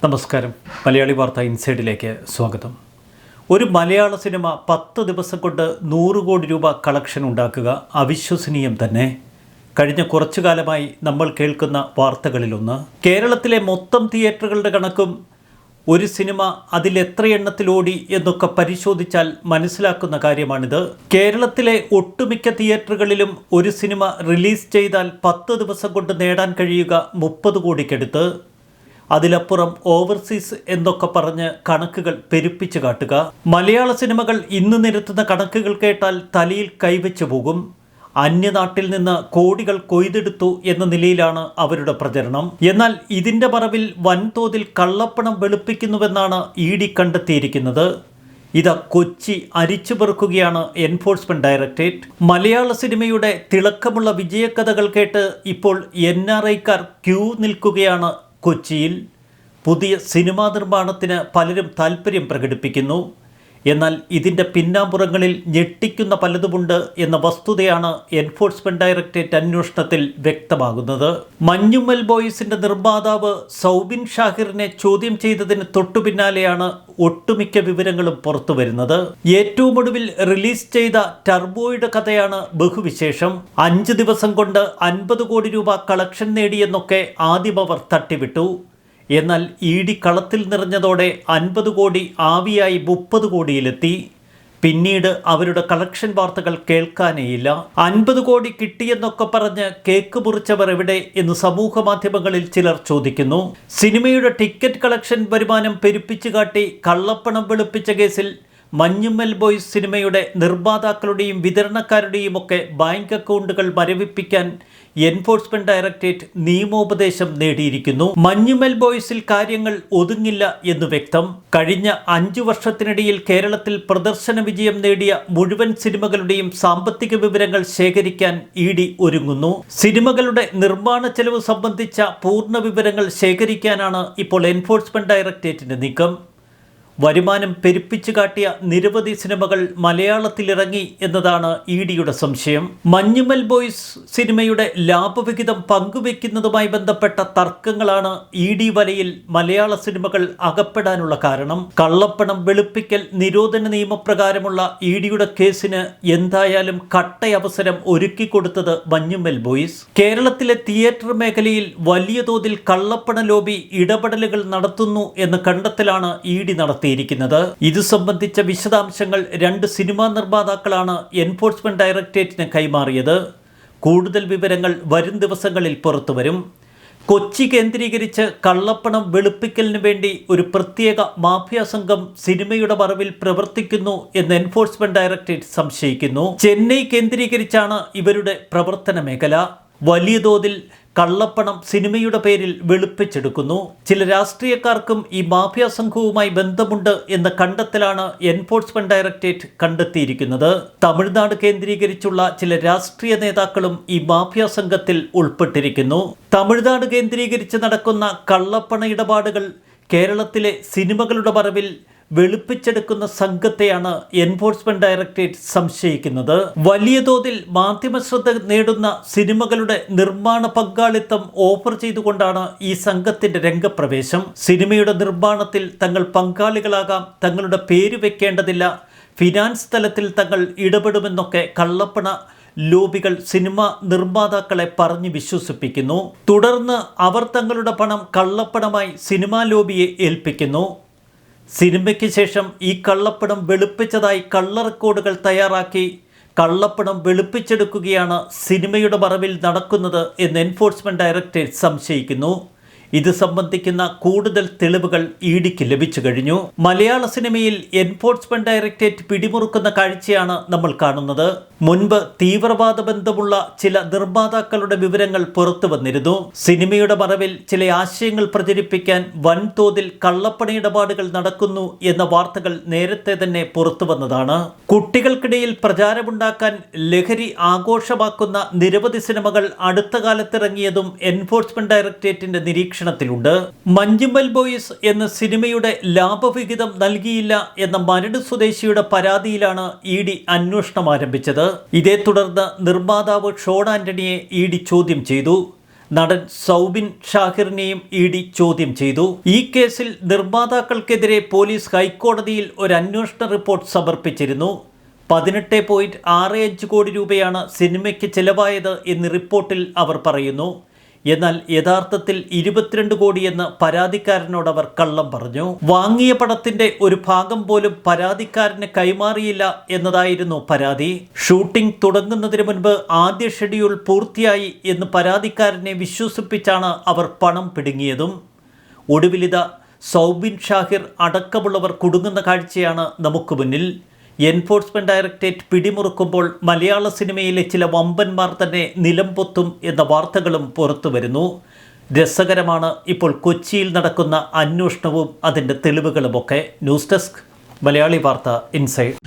നമസ്കാരം. മലയാളി വാർത്ത ഇൻസൈഡിലേക്ക് സ്വാഗതം. ഒരു മലയാള സിനിമ 10 ദിവസം കൊണ്ട് 100 കോടി രൂപ കളക്ഷൻ ഉണ്ടാക്കുക അവിശ്വസനീയം തന്നെ. കഴിഞ്ഞ കുറച്ചു കാലമായി നമ്മൾ കേൾക്കുന്ന വാർത്തകളിലൊന്ന്. കേരളത്തിലെ മൊത്തം തിയേറ്ററുകളുടെ കണക്കും ഒരു സിനിമ അതിലെത്ര എണ്ണത്തിലോടി എന്നൊക്കെ പരിശോധിച്ചാൽ മനസ്സിലാക്കുന്ന കാര്യമാണിത്. കേരളത്തിലെ ഒട്ടുമിക്ക തിയേറ്ററുകളിലും ഒരു സിനിമ റിലീസ് ചെയ്താൽ 10 ദിവസം കൊണ്ട് നേടാൻ കഴിയുക 30 കോടിക്കടുത്ത്. അതിലപ്പുറം ഓവർസീസ് എന്നൊക്കെ പറഞ്ഞ് കണക്കുകൾ പെരുപ്പിച്ച് കാട്ടുക. മലയാള സിനിമകൾ ഇന്ന് നിരത്തുന്ന കണക്കുകൾ കേട്ടാൽ തലയിൽ കൈവച്ചു പോകും. അന്യനാട്ടിൽ നിന്ന് കോടികൾ കൊയ്തെടുത്തു എന്ന നിലയിലാണ് അവരുടെ പ്രചരണം. എന്നാൽ ഇതിൻ്റെ മറവിൽ വൻതോതിൽ കള്ളപ്പണം വെളുപ്പിക്കുന്നുവെന്നാണ് ഇ.ഡി. കണ്ടെത്തിയിരിക്കുന്നത്. ഇതാ കൊച്ചി അരിച്ചു പെറുക്കുകയാണ് എൻഫോഴ്സ്മെന്റ് ഡയറക്ടറേറ്റ്. മലയാള സിനിമയുടെ തിളക്കമുള്ള വിജയകഥകൾ കേട്ട് ഇപ്പോൾ NRIക്കാർ ക്യൂ നിൽക്കുകയാണ് കൊച്ചിയിൽ. പുതിയ സിനിമാ നിർമ്മാണത്തിന് പലരും താൽപ്പര്യം പ്രകടിപ്പിക്കുന്നു. എന്നാൽ ഇതിൻ്റെ പിന്നാമ്പുറങ്ങളിൽ ഞെട്ടിക്കുന്ന പലതുമുണ്ട് എന്ന വസ്തുതയാണ് എൻഫോഴ്സ്മെന്റ് ഡയറക്ടറേറ്റ് അന്വേഷണത്തിൽ വ്യക്തമാകുന്നത്. മഞ്ഞുമ്മൽ ബോയ്സിന്റെ നിർമ്മാതാവ് സൗബിൻ ഷാഹിറിനെ ചോദ്യം ചെയ്തതിന് തൊട്ടുപിന്നാലെയാണ് ഒട്ടുമിക്ക വിവരങ്ങളും പുറത്തു വരുന്നത്. ഏറ്റവും ഒടുവിൽ റിലീസ് ചെയ്ത ടർബോയുടെ കഥയാണ് ബഹുവിശേഷം. 5 ദിവസം കൊണ്ട് 50 കോടി രൂപ കളക്ഷൻ നേടിയെന്നൊക്കെ ആദ്യം അവർ തട്ടിവിട്ടു. എന്നാൽ ഇ.ഡി. കളത്തിൽ നിറഞ്ഞതോടെ 50 കോടി ആവിയായി 30 കോടിയിലെത്തി. പിന്നീട് അവരുടെ കളക്ഷൻ വാർത്തകൾ കേൾക്കാനേയില്ല. 50 കോടി കിട്ടിയെന്നൊക്കെ പറഞ്ഞ് കേക്ക് മുറിച്ചവർ എവിടെ എന്ന് സമൂഹ മാധ്യമങ്ങളിൽ ചിലർ ചോദിക്കുന്നു. സിനിമയുടെ ടിക്കറ്റ് കളക്ഷൻ വരുമാനം പെരുപ്പിച്ചു കാട്ടി കള്ളപ്പണം വെളുപ്പിച്ച കേസിൽ മഞ്ഞുമ്മൽ ബോയ്സ് സിനിമയുടെ നിർമ്മാതാക്കളുടെയും വിതരണക്കാരുടെയും ഒക്കെ ബാങ്ക് അക്കൗണ്ടുകൾ മരവിപ്പിക്കാൻ എൻഫോഴ്സ്മെന്റ് ഡയറക്ടറേറ്റ് നിയമോപദേശം നേടിയിരിക്കുന്നു. മഞ്ഞുമ്മൽ ബോയ്സിൽ കാര്യങ്ങൾ ഒതുങ്ങില്ല എന്ന് വ്യക്തം. കഴിഞ്ഞ 5 വർഷത്തിനിടയിൽ കേരളത്തിൽ പ്രദർശന വിജയം നേടിയ മുഴുവൻ സിനിമകളുടെയും സാമ്പത്തിക വിവരങ്ങൾ ശേഖരിക്കാൻ ഇ.ഡി. ഒരുങ്ങുന്നു. സിനിമകളുടെ നിർമ്മാണ ചെലവ് സംബന്ധിച്ച പൂർണ്ണ വിവരങ്ങൾ ശേഖരിക്കാനാണ് ഇപ്പോൾ എൻഫോഴ്സ്മെന്റ് ഡയറക്ടറേറ്റിന്റെ നീക്കം. വരുമാനം പെരുപ്പിച്ചു കാട്ടിയ നിരവധി സിനിമകൾ മലയാളത്തിലിറങ്ങി എന്നതാണ് ഇ.ഡിയുടെ സംശയം. മഞ്ഞുമ്മൽ ബോയ്സ് സിനിമയുടെ ലാഭവിഹിതം പങ്കുവെക്കുന്നതുമായി ബന്ധപ്പെട്ട തർക്കങ്ങളാണ് ഇ.ഡി. വലയിൽ മലയാള സിനിമകൾ അകപ്പെടാനുള്ള കാരണം. കള്ളപ്പണം വെളുപ്പിക്കൽ നിരോധന നിയമപ്രകാരമുള്ള ഇ.ഡിയുടെ കേസിന് എന്തായാലും കട്ടയവസരം ഒരുക്കിക്കൊടുത്തത് മഞ്ഞുമ്മൽ ബോയ്സ്. കേരളത്തിലെ തിയേറ്റർ മേഖലയിൽ വലിയ തോതിൽ കള്ളപ്പണ ലോബി ഇടപെടലുകൾ നടത്തുന്നു എന്ന കണ്ടെത്തലാണ് ഇ.ഡി. നടത്തിയിരിക്കുന്നത്. ഇത് സംബന്ധിച്ച വിശദാംശങ്ങൾ 2 സിനിമാ നിർമ്മാതാക്കളാണ് എൻഫോഴ്സ്മെന്റ് ഡയറക്ടറേറ്റിന് കൈമാറിയത്. കൂടുതൽ വിവരങ്ങൾ വരും ദിവസങ്ങളിൽ പുറത്തുവരും. കൊച്ചി കേന്ദ്രീകരിച്ച് കള്ളപ്പണം വെളുപ്പിക്കലിന് വേണ്ടി ഒരു പ്രത്യേക മാഫിയ സംഘം സിനിമയുടെ മറവിൽ പ്രവർത്തിക്കുന്നു എന്ന് എൻഫോഴ്സ്മെന്റ് ഡയറക്ടറേറ്റ് സംശയിക്കുന്നു. ചെന്നൈ കേന്ദ്രീകരിച്ചാണ് ഇവരുടെ പ്രവർത്തന മേഖല. വലിയ തോതിൽ കള്ളപ്പണം സിനിമയുടെ പേരിൽ വെളുപ്പിച്ചെടുക്കുന്നു. ചില രാഷ്ട്രീയക്കാർക്കും ഈ മാഫിയ സംഘവുമായി ബന്ധമുണ്ട് എന്ന കണ്ടെത്തലാണ് എൻഫോഴ്സ്മെന്റ് ഡയറക്ടറേറ്റ് കണ്ടെത്തിയിരിക്കുന്നത്. തമിഴ്നാട് കേന്ദ്രീകരിച്ചുള്ള ചില രാഷ്ട്രീയ നേതാക്കളും ഈ മാഫിയ സംഘത്തിൽ ഉൾപ്പെട്ടിരിക്കുന്നു. തമിഴ്നാട് കേന്ദ്രീകരിച്ച് നടക്കുന്ന കള്ളപ്പണ ഇടപാടുകൾ കേരളത്തിലെ സിനിമകളുടെ മറവിൽ വെളുപ്പിച്ചെടുക്കുന്ന സംഘത്തെയാണ് എൻഫോഴ്സ്മെന്റ് ഡയറക്ടറേറ്റ് സംശയിക്കുന്നത്. വലിയ തോതിൽ മാധ്യമശ്രദ്ധ നേടുന്ന സിനിമകളുടെ നിർമ്മാണ പങ്കാളിത്തം ഓഫർ ചെയ്തുകൊണ്ടാണ് ഈ സംഘത്തിന്റെ രംഗപ്രവേശം. സിനിമയുടെ നിർമ്മാണത്തിൽ തങ്ങൾ പങ്കാളികളാകാം, തങ്ങളുടെ പേര് വെക്കേണ്ടതില്ല, ഫിനാൻസ് തലത്തിൽ തങ്ങൾ ഇടപെടുമെന്നൊക്കെ കള്ളപ്പണ ലോബികൾ സിനിമ നിർമ്മാതാക്കളെ പറഞ്ഞ് വിശ്വസിപ്പിക്കുന്നു. തുടർന്ന് അവർ തങ്ങളുടെ പണം കള്ളപ്പണമായി സിനിമാ ലോബിയെ ഏൽപ്പിക്കുന്നു. സിനിമയ്ക്ക് ശേഷം ഈ കള്ളപ്പണം വെളുപ്പിച്ചതായി കള്ള റെക്കോർഡുകൾ തയ്യാറാക്കി കള്ളപ്പണം വെളുപ്പിച്ചെടുക്കുകയാണ് സിനിമയുടെ മറവിൽ നടക്കുന്നത് എന്ന് എൻഫോഴ്സ്മെന്റ് ഡയറക്ടറേറ്റ് സംശയിക്കുന്നു. ഇത് സംബന്ധിക്കുന്ന കൂടുതൽ തെളിവുകൾ ഇ.ഡിക്ക് ലഭിച്ചു കഴിഞ്ഞു. മലയാള സിനിമയിൽ എൻഫോഴ്സ്മെന്റ് ഡയറക്ടറേറ്റ് പിടിമുറുക്കുന്ന കാഴ്ചയാണ് നമ്മൾ കാണുന്നത്. മുൻപ് തീവ്രവാദ ബന്ധമുള്ള ചില നിർമ്മാതാക്കളുടെ വിവരങ്ങൾ പുറത്തു വന്നിരുന്നു. സിനിമയുടെ മറവിൽ ചില ആശയങ്ങൾ പ്രചരിപ്പിക്കാൻ വൻതോതിൽ കള്ളപ്പണ ഇടപാടുകൾ നടക്കുന്നു എന്ന വാർത്തകൾ നേരത്തെ തന്നെ പുറത്തു വന്നതാണ്. കുട്ടികൾക്കിടയിൽ പ്രചാരമുണ്ടാക്കാൻ ലഹരി ആഘോഷമാക്കുന്ന നിരവധി സിനിമകൾ അടുത്ത കാലത്തിറങ്ങിയതും എൻഫോഴ്സ്മെന്റ് ഡയറക്ടറേറ്റിന്റെ നിരീക്ഷണം നിരീക്ഷണത്തിലുണ്ട്. മഞ്ജുമ്മൽ ബോയ്സ് എന്ന സിനിമയുടെ ലാഭവിഹിതം നൽകിയില്ല എന്ന മരട് സ്വദേശിയുടെ പരാതിയിലാണ് ഇ.ഡി. അന്വേഷണം ആരംഭിച്ചത്. ഇതേ തുടർന്ന് നിർമ്മാതാവ് ഷോൺ ആന്റണിയെ ഇ.ഡി. ചോദ്യം ചെയ്തു. നടൻ സൗബിൻ ഷാഹിറിനെയും ED ചോദ്യം ചെയ്തു. ഈ കേസിൽ നിർമ്മാതാക്കൾക്കെതിരെ പോലീസ് ഹൈക്കോടതിയിൽ ഒരു അന്വേഷണ റിപ്പോർട്ട് സമർപ്പിച്ചിരുന്നു. 18.65 കോടി രൂപയാണ് സിനിമയ്ക്ക് ചെലവായത് എന്ന് റിപ്പോർട്ടിൽ അവർ പറയുന്നു. എന്നാൽ യഥാർത്ഥത്തിൽ 22 കോടിയെന്ന് പരാതിക്കാരനോട് അവർ കള്ളം പറഞ്ഞു. വാങ്ങിയ പണത്തിന്റെ ഒരു ഭാഗം പോലും പരാതിക്കാരന് കൈമാറിയില്ല എന്നതായിരുന്നു പരാതി. ഷൂട്ടിംഗ് തുടങ്ങുന്നതിന് മുൻപ് ആദ്യ ഷെഡ്യൂൾ പൂർത്തിയായി എന്ന് പരാതിക്കാരനെ വിശ്വസിപ്പിച്ചാണ് അവർ പണം പിടുങ്ങിയതും. ഒടുവിലിത സൗബിൻ ഷാഹിർ അടക്കമുള്ളവർ കുടുങ്ങുന്ന കാഴ്ചയാണ് നമുക്ക് മുന്നിൽ. എൻഫോഴ്സ്മെന്റ് ഡയറക്ടറേറ്റ് പിടിമുറുക്കുമ്പോൾ മലയാള സിനിമയിലെ ചില വമ്പന്മാർ തന്നെ നിലംപൊത്തും എന്ന വാർത്തകളും പുറത്തു വരുന്നു. രസകരമാണ് ഇപ്പോൾ കൊച്ചിയിൽ നടക്കുന്ന അന്വേഷണവും അതിൻ്റെ തെളിവുകളുമൊക്കെ. ന്യൂസ് ഡെസ്ക്, മലയാളി വാർത്ത ഇൻസൈഡ്.